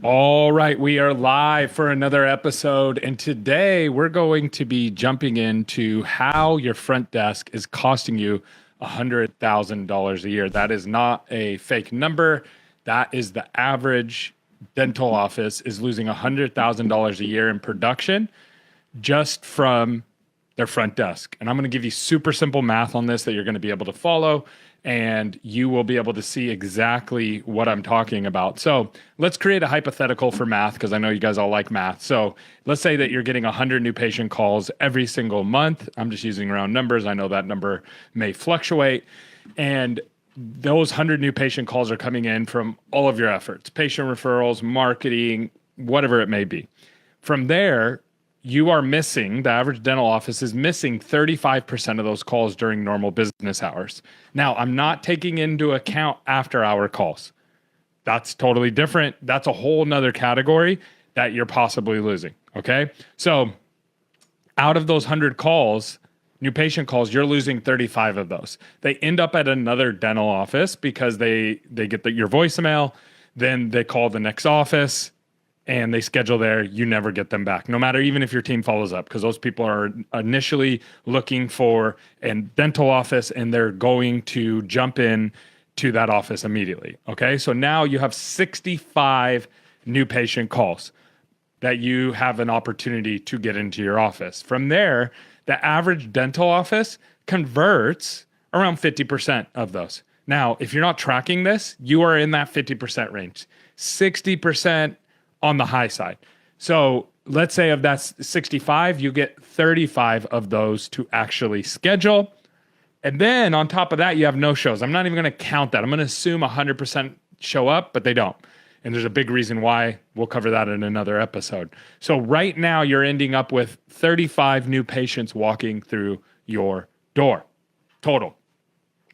All right, we are live for another episode, and today we're going to be jumping into how your front desk is costing you $100,000 a year. That is not a fake number. That is the average dental office is losing $100,000 a year in production just from their front desk. And I'm going to give you super simple math on this that you're going to be able to follow, and you will be able to see exactly what I'm talking about. So let's create a hypothetical for math because I know you guys all like math. So let's say that you're getting 100 new patient calls every single month. I'm just using round numbers. I know that number may fluctuate. And those 100 new patient calls are coming in from all of your efforts, patient referrals, marketing, whatever it may be. From there, you are missing, the average dental office is missing 35% of those calls during normal business hours. Now, I'm not taking into account after hour calls. That's totally different. That's a whole nother category that you're possibly losing. Okay. So out of those 100 calls, new patient calls, you're losing 35 of those. They end up at another dental office because they get your voicemail, then they call the next office and they schedule there. You never get them back, no matter even if your team follows up, because those people are initially looking for a dental office and they're going to jump in to that office immediately. Okay. So now you have 65 new patient calls that you have an opportunity to get into your office. From there, the average dental office converts around 50% of those. Now, if you're not tracking this, you are in that 50% range. 60% on the high side. So let's say of that 65, you get 35 of those to actually schedule. And then on top of that, you have no shows. I'm not even going to count that. I'm going to assume 100% show up, but they don't. And there's a big reason why. We'll cover that in another episode. So right now, you're ending up with 35 new patients walking through your door total.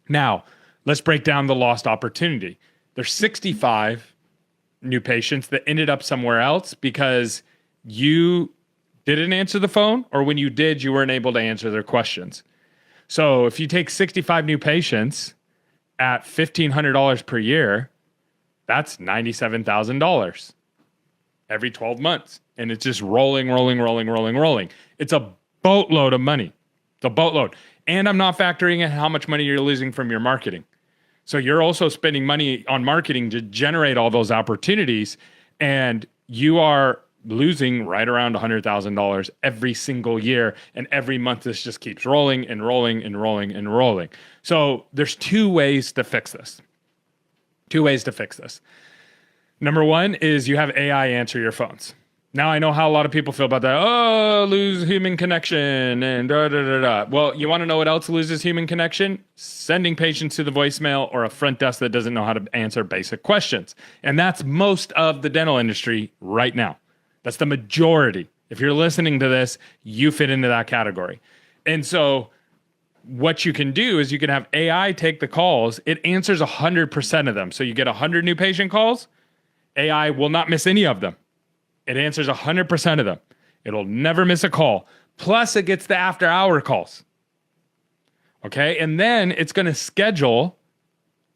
Now, let's break down the lost opportunity. There's 65 new patients that ended up somewhere else because you didn't answer the phone, or when you did, you weren't able to answer their questions. So if you take 65 new patients at $1,500 per year, that's $97,000 every 12 months. And it's just rolling. It's a boatload of money. It's a boatload. And I'm not factoring in how much money you're losing from your marketing. So you're also spending money on marketing to generate all those opportunities, and you are losing right around $100,000 every single year. And every month, this just keeps rolling. So there's two ways to fix this. Number one is you have AI answer your phones. Now, I know how a lot of people feel about that. Oh, lose human connection and da da da da. Well, you want to know what else loses human connection? Sending patients to the voicemail or a front desk that doesn't know how to answer basic questions. And that's most of the dental industry right now. That's the majority. If you're listening to this, you fit into that category. And so what you can do is you can have AI take the calls. It answers 100% of them. So you get 100 new patient calls. AI will not miss any of them. It answers 100% of them. It'll never miss a call. Plus, it gets the after hour calls. Okay. And then it's going to schedule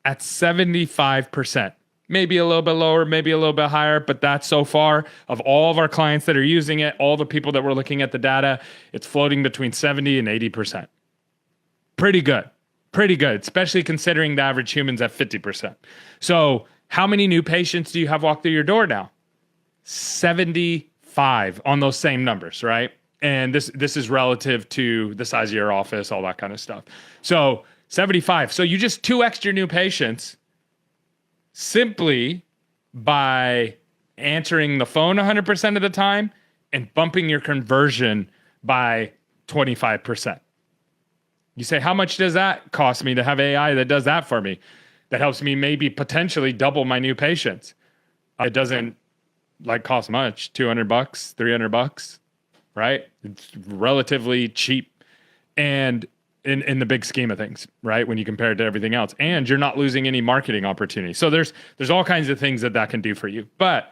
at 75%. Maybe a little bit lower, maybe a little bit higher, but that's so far of all of our clients that are using it, all the people that we're looking at the data, it's floating between 70 and 80%. Pretty good, especially considering the average human's at 50%. So how many new patients do you have walk through your door now? 75 on those same numbers, right? And this is relative to the size of your office, all that kind of stuff. So 75. So you just 2x your new patients simply by answering the phone 100% of the time and bumping your conversion by 25%. You say, how much does that cost me to have AI that does that for me? That helps me maybe potentially double my new patients. It doesn't cost much, $200, $300, right? It's relatively cheap. And in the big scheme of things, right? When you compare it to everything else, and you're not losing any marketing opportunity. So there's all kinds of things that can do for you. But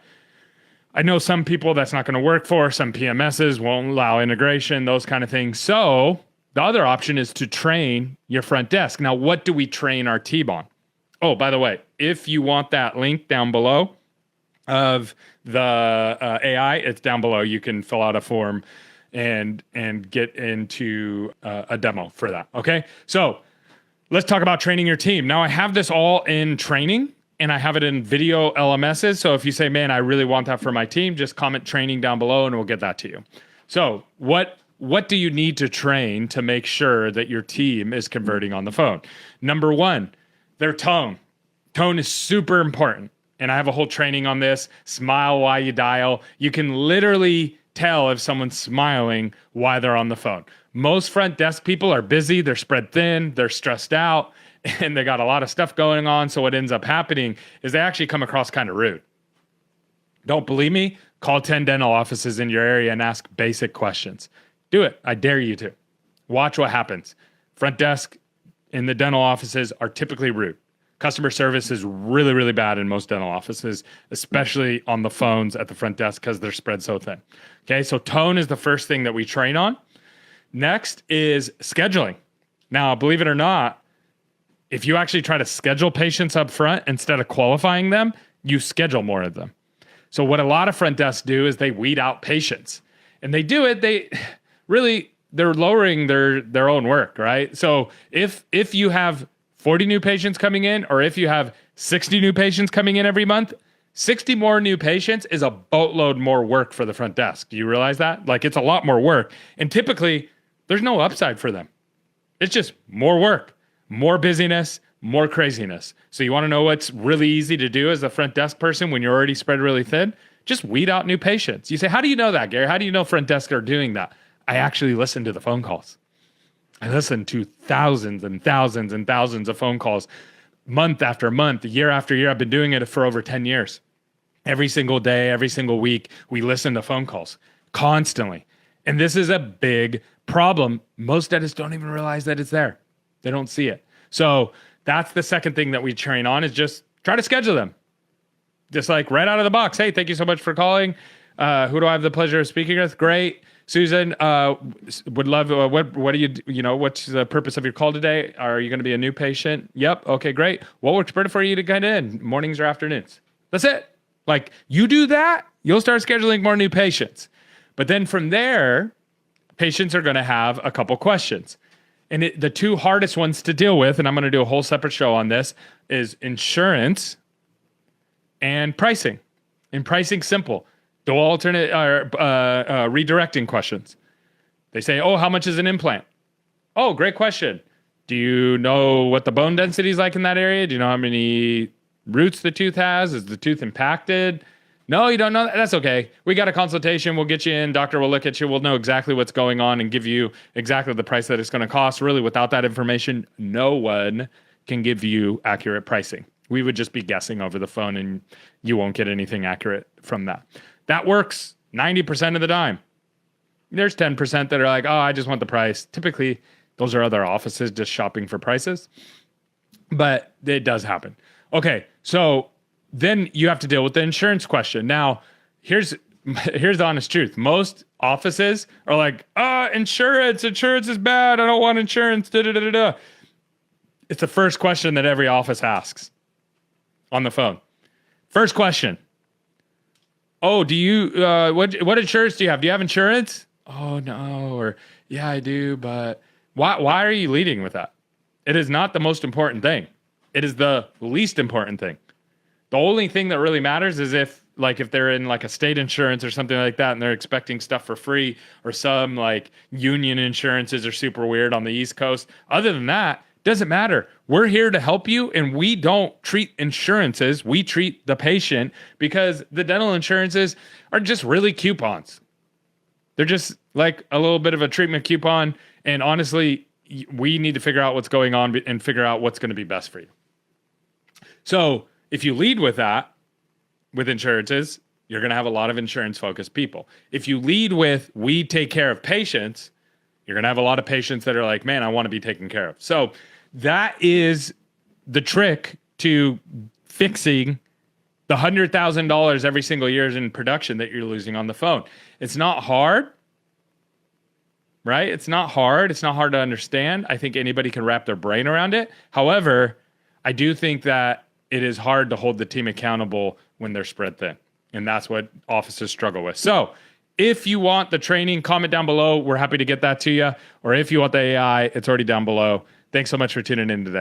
I know some people that's not going to work for. Some PMSs won't allow integration, those kind of things. So the other option is to train your front desk. Now, what do we train our team on? Oh, by the way, if you want that link down below, of the AI, it's down below. You can fill out a form and get into a demo for that. Okay, so let's talk about training your team. Now I have this all in training and I have it in video LMSs. So if you say, man, I really want that for my team, just comment training down below and we'll get that to you. So what do you need to train to make sure that your team is converting on the phone? Number one, their tone. Tone is super important. And I have a whole training on this. Smile while you dial. You can literally tell if someone's smiling while they're on the phone. Most front desk people are busy, they're spread thin, they're stressed out, and they got a lot of stuff going on. So what ends up happening is they actually come across kind of rude. Don't believe me? Call 10 dental offices in your area and ask basic questions. Do it. I dare you to. Watch what happens. Front desk in the dental offices are typically rude. Customer service is really, really bad in most dental offices, especially on the phones at the front desk because they're spread so thin. Okay, so tone is the first thing that we train on. Next is scheduling. Now, believe it or not, if you actually try to schedule patients up front instead of qualifying them, you schedule more of them. So what a lot of front desks do is they weed out patients. And they do it, they're lowering their own work, right? So if you have 40 new patients coming in, or if you have 60 new patients coming in every month, 60 more new patients is a boatload more work for the front desk. Do you realize that? Like, it's a lot more work. And typically, there's no upside for them. It's just more work, more busyness, more craziness. So you want to know what's really easy to do as a front desk person when you're already spread really thin? Just weed out new patients. You say, how do you know that, Gary? How do you know front desk are doing that? I actually listen to the phone calls. I listen to thousands and thousands and thousands of phone calls month after month, year after year. I've been doing it for over 10 years. Every single day, every single week, we listen to phone calls constantly. And this is a big problem. Most dentists don't even realize that it's there. They don't see it. So that's the second thing that we train on, is just try to schedule them. Just like right out of the box. Hey, thank you so much for calling. Who do I have the pleasure of speaking with? Great. Susan, would love, what do you know, what's the purpose of your call today? Are you going to be a new patient? Yep. Okay, great. What works better for you to get in, mornings or afternoons? That's it. Like, you do that, you'll start scheduling more new patients. But then from there, patients are going to have a couple questions. And the two hardest ones to deal with, and I'm going to do a whole separate show on this, is insurance and pricing. And pricing, simple. The alternate redirecting questions. They say, oh, how much is an implant? Oh, great question. Do you know what the bone density is like in that area? Do you know how many roots the tooth has? Is the tooth impacted? No, you don't know that? That's okay. We got a consultation. We'll get you in. Doctor will look at you. We'll know exactly what's going on and give you exactly the price that it's going to cost. Really, without that information, no one can give you accurate pricing. We would just be guessing over the phone and you won't get anything accurate from that. That works 90% of the time. There's 10% that are like, oh, I just want the price. Typically, those are other offices just shopping for prices. But it does happen. Okay, so then you have to deal with the insurance question. Now, here's the honest truth. Most offices are like, insurance is bad. I don't want insurance. It's the first question that every office asks on the phone. First question. Oh, do you, what insurance do you have? Do you have insurance? Oh, no. Or, yeah, I do, but why are you leading with that? It is not the most important thing. It is the least important thing. The only thing that really matters is if they're in like a state insurance or something like that and they're expecting stuff for free, or some like union insurances are super weird on the East Coast. Other than that, doesn't matter. We're here to help you, and we don't treat insurances. We treat the patient, because the dental insurances are just really coupons. They're just like a little bit of a treatment coupon. And honestly, we need to figure out what's going on and figure out what's going to be best for you. So if you lead with that, with insurances, you're going to have a lot of insurance-focused people. If you lead with, we take care of patients, you're going to have a lot of patients that are like, man, I want to be taken care of. So that is the trick to fixing the $100,000 every single year in production that you're losing on the phone. It's not hard, right? It's not hard. It's not hard to understand. I think anybody can wrap their brain around it. However, I do think that it is hard to hold the team accountable when they're spread thin. And that's what officers struggle with. So if you want the training, comment down below. We're happy to get that to you. Or if you want the AI, it's already down below. Thanks so much for tuning in today.